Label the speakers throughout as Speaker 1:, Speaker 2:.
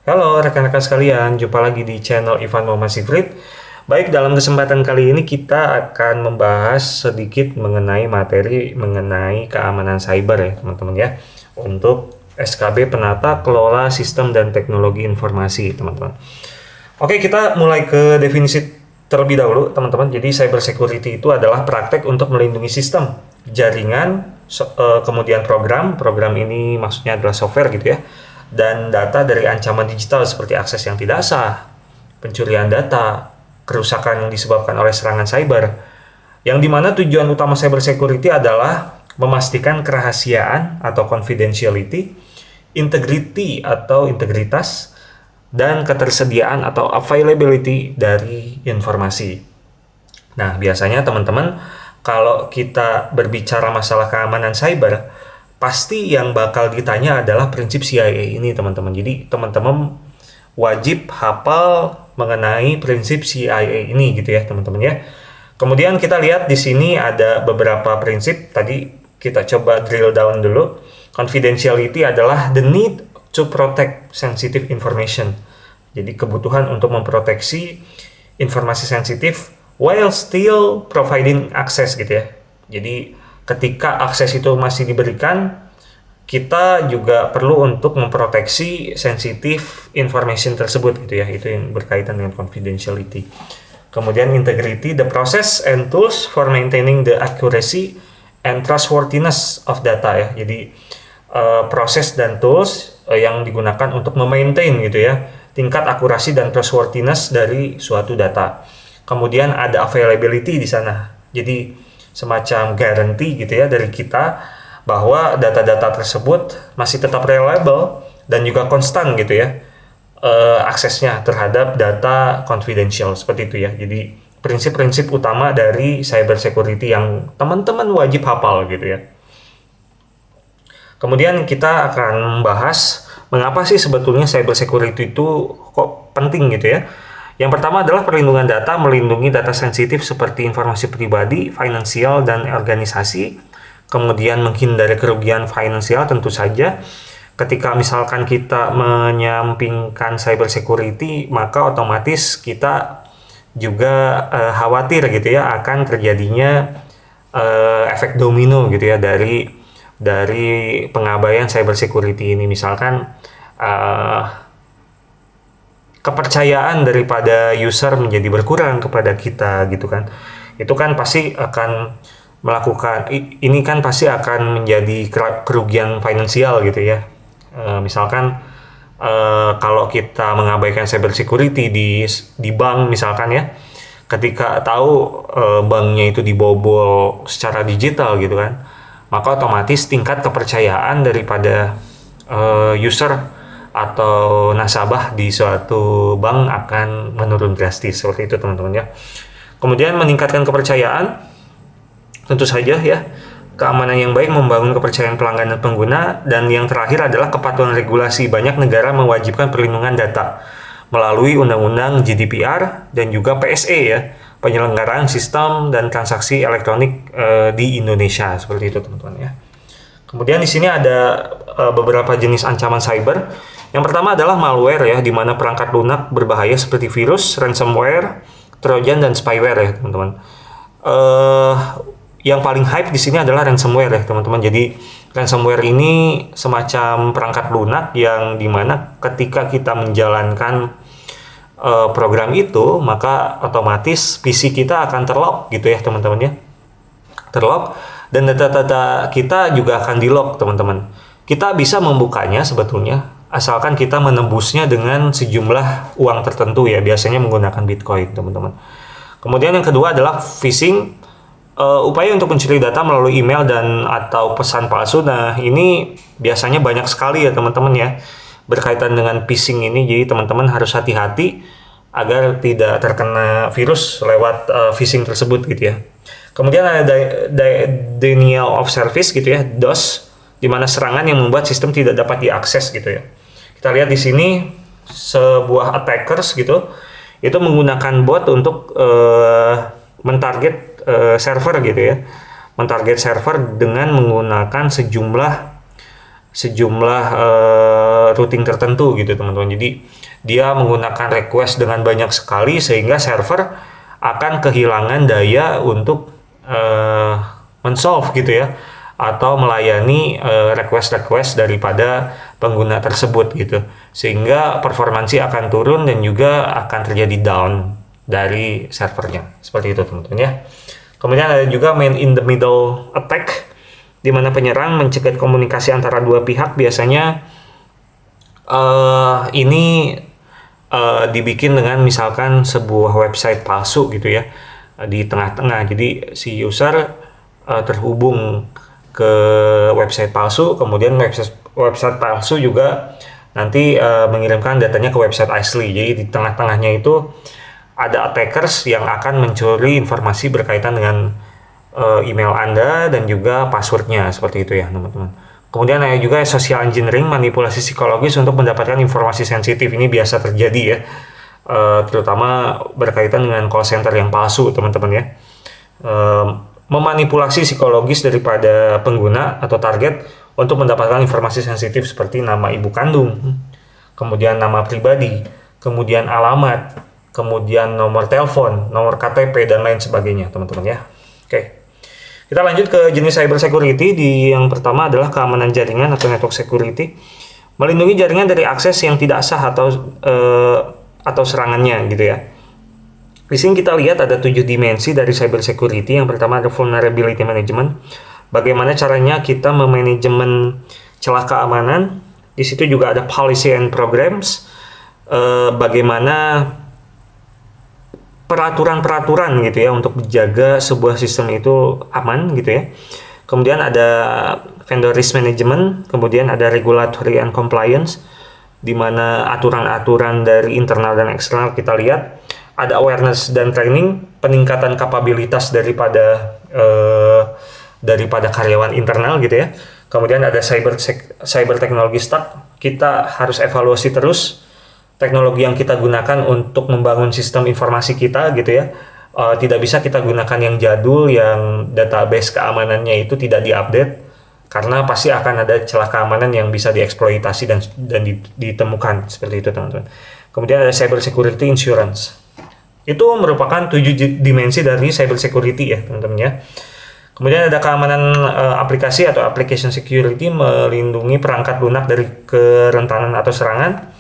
Speaker 1: Halo rekan-rekan sekalian, jumpa lagi di channel Ivan Muhammad Sifrit. Baik, dalam kesempatan kali ini kita akan membahas sedikit mengenai materi mengenai keamanan cyber ya teman-teman ya. Untuk SKB Penata Kelola Sistem dan Teknologi Informasi teman-teman. Oke, kita mulai ke definisi terlebih dahulu teman-teman. Jadi cyber security itu adalah praktek untuk melindungi sistem, jaringan, kemudian program ini maksudnya adalah software gitu ya, dan data dari ancaman digital seperti akses yang tidak sah, pencurian data, kerusakan yang disebabkan oleh serangan cyber, yang dimana tujuan utama cyber security adalah memastikan kerahasiaan atau confidentiality, integrity atau integritas, dan ketersediaan atau availability dari informasi. Nah, biasanya teman-teman, kalau kita berbicara masalah keamanan cyber, pasti yang bakal ditanya adalah prinsip CIA ini, teman-teman. Jadi, teman-teman wajib hafal mengenai prinsip CIA ini gitu ya, teman-teman ya. Kemudian kita lihat di sini ada beberapa prinsip. Tadi kita coba drill down dulu. Confidentiality adalah the need to protect sensitive information. Jadi kebutuhan untuk memproteksi informasi sensitif while still providing access gitu ya. Jadi ketika akses itu masih diberikan, kita juga perlu untuk memproteksi sensitif information tersebut gitu ya. Itu yang berkaitan dengan confidentiality. Kemudian integrity, the process and tools for maintaining the accuracy and trustworthiness of data ya. Jadi proses dan tools yang digunakan untuk memaintain gitu ya tingkat akurasi dan trustworthiness dari suatu data. Kemudian ada availability di sana. Jadi semacam guarantee gitu ya dari kita bahwa data-data tersebut masih tetap reliable dan juga konstan gitu ya aksesnya terhadap data confidential seperti itu ya. Jadi prinsip-prinsip utama dari cyber security yang teman-teman wajib hafal gitu ya. Kemudian kita akan membahas mengapa sih sebetulnya cyber security itu kok penting gitu ya. Yang pertama adalah perlindungan data, melindungi data sensitif seperti informasi pribadi, finansial, dan organisasi. Kemudian menghindari kerugian finansial tentu saja. Ketika misalkan kita menyampingkan cyber security, maka otomatis kita juga khawatir gitu ya akan terjadinya efek domino gitu ya dari pengabaian cyber security ini. Misalkan kepercayaan daripada user menjadi berkurang kepada kita gitu kan. Itu kan pasti akan melakukan ini kan pasti akan menjadi kerugian finansial gitu ya. Misalkan kalau kita mengabaikan cyber security di bank misalkan ya, ketika tahu banknya itu dibobol secara digital gitu kan, maka otomatis tingkat kepercayaan daripada user atau nasabah di suatu bank akan menurun drastis seperti itu teman-teman ya. Kemudian meningkatkan kepercayaan tentu saja ya, keamanan yang baik membangun kepercayaan pelanggan dan pengguna, dan yang terakhir adalah kepatuhan regulasi. Banyak negara mewajibkan perlindungan data melalui undang-undang GDPR dan juga PSE ya, penyelenggaraan sistem dan transaksi elektronik di Indonesia seperti itu teman-teman ya. Kemudian di sini ada beberapa jenis ancaman cyber. Yang pertama adalah malware ya, di mana perangkat lunak berbahaya seperti virus, ransomware, trojan, dan spyware ya teman-teman. Yang paling hype di sini adalah ransomware ya teman-teman. Jadi ransomware ini semacam perangkat lunak yang dimana ketika kita menjalankan program itu, maka otomatis PC kita akan terlock gitu ya teman-teman ya. Terlock, dan data-data kita juga akan di-lock teman-teman. Kita bisa membukanya sebetulnya asalkan kita menembusnya dengan sejumlah uang tertentu ya, biasanya menggunakan Bitcoin teman-teman. Kemudian yang kedua adalah phishing, upaya untuk mencuri data melalui email dan atau pesan palsu. Nah ini biasanya banyak sekali ya teman-teman ya berkaitan dengan phishing ini. Jadi teman-teman harus hati-hati agar tidak terkena virus lewat phishing tersebut gitu ya. Kemudian ada denial of service gitu ya, DOS, di mana serangan yang membuat sistem tidak dapat diakses gitu ya. Kita lihat di sini sebuah attackers gitu, itu menggunakan bot untuk mentarget server gitu ya, mentarget server dengan menggunakan sejumlah routing tertentu gitu teman-teman. Jadi dia menggunakan request dengan banyak sekali sehingga server akan kehilangan daya untuk men-solve gitu ya, atau melayani request-request daripada pengguna tersebut gitu, sehingga performansi akan turun dan juga akan terjadi down dari servernya, seperti itu teman-teman ya. Kemudian ada juga man in the middle attack, di mana penyerang mencegat komunikasi antara dua pihak. Biasanya ini dibikin dengan misalkan sebuah website palsu gitu ya di tengah-tengah. Jadi si user terhubung ke website palsu, kemudian website palsu juga nanti mengirimkan datanya ke website asli. Jadi di tengah-tengahnya itu ada attackers yang akan mencuri informasi berkaitan dengan email Anda dan juga passwordnya, seperti itu ya teman-teman. Kemudian ada juga social engineering, manipulasi psikologis untuk mendapatkan informasi sensitif. Ini biasa terjadi ya, terutama berkaitan dengan call center yang palsu teman-teman ya. Memanipulasi psikologis daripada pengguna atau target untuk mendapatkan informasi sensitif seperti nama ibu kandung, kemudian nama pribadi, kemudian alamat, kemudian nomor telepon, nomor KTP, dan lain sebagainya teman-teman ya. Oke. Kita lanjut ke jenis cyber security. Yang pertama adalah keamanan jaringan atau network security. Melindungi jaringan dari akses yang tidak sah atau serangannya gitu ya. Di sini kita lihat ada 7 dimensi dari cyber security. Yang pertama ada vulnerability management. Bagaimana caranya kita memanajemen celah keamanan. Di situ juga ada policy and programs. Bagaimana peraturan-peraturan gitu ya untuk menjaga sebuah sistem itu aman gitu ya. Kemudian ada vendor risk management, kemudian ada regulatory and compliance, di mana aturan-aturan dari internal dan eksternal kita lihat. Ada awareness dan training, peningkatan kapabilitas daripada karyawan internal gitu ya. Kemudian ada cyber technology stack, kita harus evaluasi terus teknologi yang kita gunakan untuk membangun sistem informasi kita gitu ya. Tidak bisa kita gunakan yang jadul, yang database keamanannya itu tidak diupdate, karena pasti akan ada celah keamanan yang bisa dieksploitasi dan ditemukan, seperti itu teman-teman. Kemudian ada cyber security insurance. Itu merupakan 7 dimensi dari cyber security ya teman-teman ya. Kemudian ada keamanan aplikasi atau application security, melindungi perangkat lunak dari kerentanan atau serangan.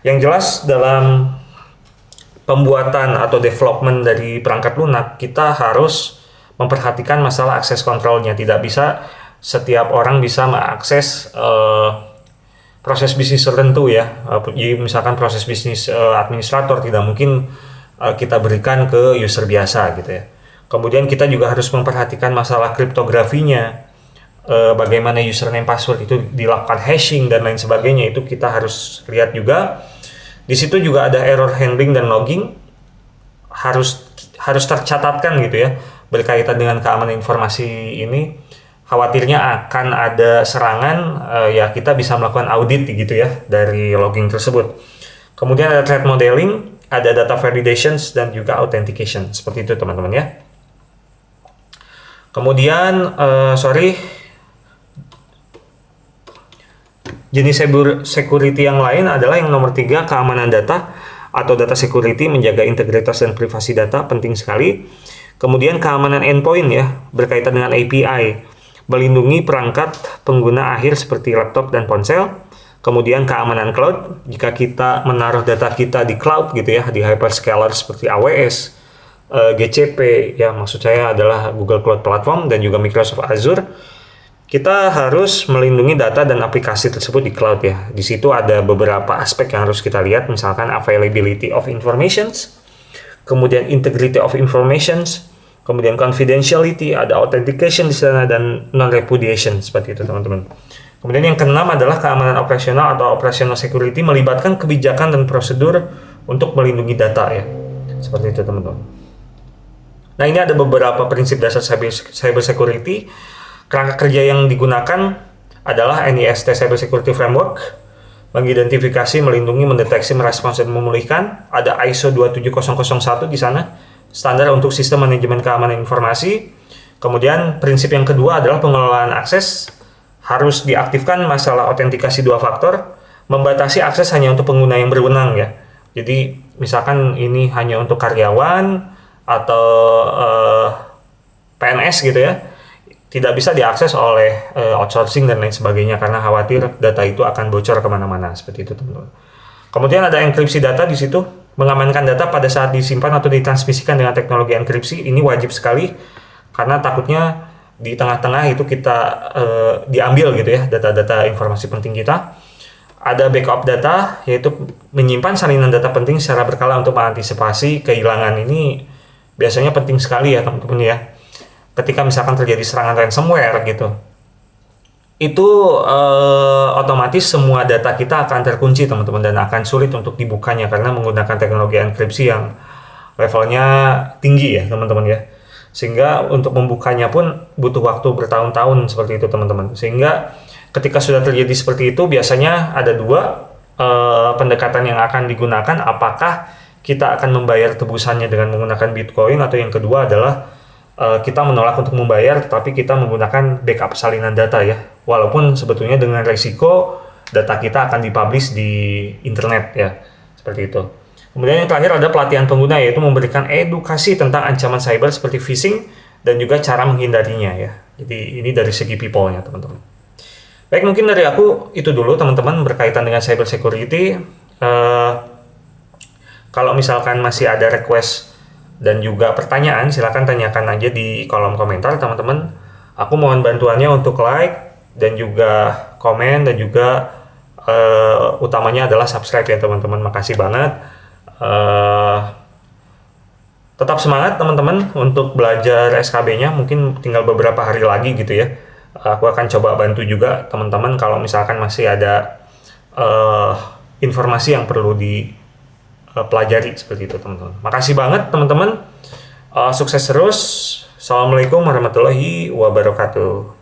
Speaker 1: Yang jelas dalam pembuatan atau development dari perangkat lunak, kita harus memperhatikan masalah akses kontrolnya. Tidak bisa setiap orang bisa mengakses proses bisnis tertentu ya. Jadi misalkan proses bisnis administrator tidak mungkin kita berikan ke user biasa gitu ya. Kemudian kita juga harus memperhatikan masalah kriptografinya. Bagaimana username password itu dilakukan hashing dan lain sebagainya, itu kita harus lihat juga. Di situ juga ada error handling dan logging, harus tercatatkan gitu ya. Berkaitan dengan keamanan informasi ini, khawatirnya akan ada serangan, ya kita bisa melakukan audit gitu ya dari logging tersebut. Kemudian ada threat modeling, ada data validations, dan juga authentication, seperti itu teman-teman ya. Kemudian jenis cyber security yang lain adalah yang nomor 3, keamanan data atau data security, menjaga integritas dan privasi data, penting sekali. Kemudian keamanan endpoint ya, berkaitan dengan API, melindungi perangkat pengguna akhir seperti laptop dan ponsel. Kemudian keamanan cloud, jika kita menaruh data kita di cloud gitu ya, di hyperscaler seperti AWS, GCP ya, maksud saya adalah Google Cloud Platform dan juga Microsoft Azure. Kita harus melindungi data dan aplikasi tersebut di cloud ya. Di situ ada beberapa aspek yang harus kita lihat, misalkan availability of informations, kemudian integrity of informations, kemudian confidentiality, ada authentication di sana, dan non-repudiation, seperti itu teman-teman. Kemudian yang keenam adalah keamanan operasional atau operational security, melibatkan kebijakan dan prosedur untuk melindungi data ya. Seperti itu teman-teman. Nah, ini ada beberapa prinsip dasar cyber security. Kerangka kerja yang digunakan adalah NIST Cyber Security Framework, mengidentifikasi, melindungi, mendeteksi, merespons, dan memulihkan. Ada ISO 27001 di sana, standar untuk sistem manajemen keamanan informasi. Kemudian prinsip yang kedua adalah pengelolaan akses, harus diaktifkan masalah autentikasi 2 faktor, membatasi akses hanya untuk pengguna yang berwenang ya. Jadi misalkan ini hanya untuk karyawan atau PNS gitu ya, tidak bisa diakses oleh outsourcing dan lain sebagainya karena khawatir data itu akan bocor kemana-mana seperti itu teman-teman. Kemudian ada enkripsi data di situ, mengamankan data pada saat disimpan atau ditransmisikan dengan teknologi enkripsi. Ini wajib sekali karena takutnya di tengah-tengah itu kita diambil gitu ya data-data informasi penting kita. Ada backup data, yaitu menyimpan salinan data penting secara berkala untuk mengantisipasi kehilangan. Ini biasanya penting sekali ya teman-teman ya. Ketika misalkan terjadi serangan ransomware gitu, itu otomatis semua data kita akan terkunci teman-teman dan akan sulit untuk dibukanya karena menggunakan teknologi enkripsi yang levelnya tinggi ya teman-teman ya. Sehingga untuk membukanya pun butuh waktu bertahun-tahun seperti itu teman-teman. Sehingga ketika sudah terjadi seperti itu biasanya ada dua pendekatan yang akan digunakan, apakah kita akan membayar tebusannya dengan menggunakan Bitcoin atau yang kedua adalah kita menolak untuk membayar tetapi kita menggunakan backup salinan data ya. Walaupun sebetulnya dengan resiko data kita akan dipublish di internet ya. Seperti itu. Kemudian yang terakhir ada pelatihan pengguna, yaitu memberikan edukasi tentang ancaman cyber seperti phishing dan juga cara menghindarinya ya. Jadi ini dari segi people-nya teman-teman. Baik, mungkin dari aku itu dulu teman-teman berkaitan dengan cyber security. Kalau misalkan masih ada request dan juga pertanyaan, silakan tanyakan aja di kolom komentar teman-teman. Aku mohon bantuannya untuk like dan juga komen dan juga utamanya adalah subscribe ya teman-teman. Makasih banget. Tetap semangat teman-teman untuk belajar SKB-nya, mungkin tinggal beberapa hari lagi gitu ya. Aku akan coba bantu juga teman-teman kalau misalkan masih ada informasi yang perlu dipelajari seperti itu teman-teman. Makasih banget teman-teman, sukses terus. Assalamualaikum warahmatullahi wabarakatuh.